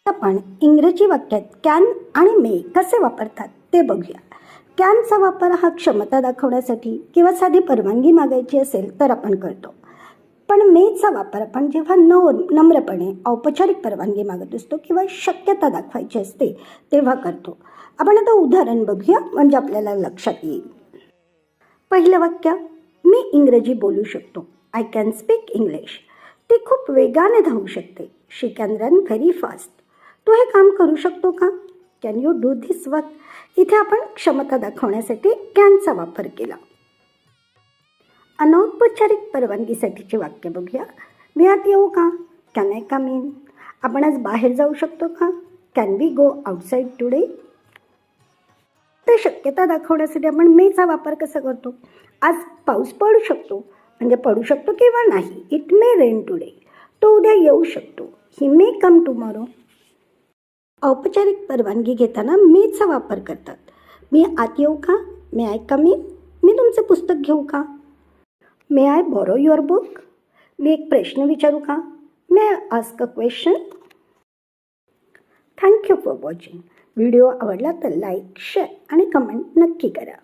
आपण इंग्रजी वाक्यात कॅन आणि मे कसे वापरतात ते बघूया. कॅनचा वापर हा क्षमता दाखवण्यासाठी किंवा साधी परवानगी मागायची असेल तर आपण करतो. पण मेचा वापर आपण जेव्हा नम्रपणे औपचारिक परवानगी मागत असतो किंवा शक्यता दाखवायची असते तेव्हा करतो. आपण आता उदाहरण बघूया म्हणजे आपल्याला लक्षात येईल. पहिलं वाक्य, मी इंग्रजी बोलू शकतो. I can speak English. ती खूप वेगाने धावू शकते. शी कॅन रन व्हेरी फास्ट. तू हे काम करू शकतो का? Can you do this work? इथे आपण क्षमता दाखवण्यासाठी कॅनचा वापर केला. अनौपचारिक परवानगीसाठीचे वाक्य बघूया. मी आत येऊ का? Can I come in? आपण आज बाहेर जाऊ शकतो का? Can we go outside today? ते शक्यता दाखवण्यासाठी आपण मेचा वापर कसा करतो? आज पाऊस पडू शकतो म्हणजे पडू शकतो किंवा नाही. It may rain today. तो उद्या येऊ शकतो. ही मे कम टुमॉरो. औपचारिक परवानगी घेताना मेचा वापर करतात. मी आत येऊ का? May I come in? मी तुमचे पुस्तक घेऊ का? May I borrow your book? मी एक प्रश्न विचारू का? May I ask a question? Thank you for watching. Video आवडला तर लाईक, शेअर आणि कमेंट नक्की करा.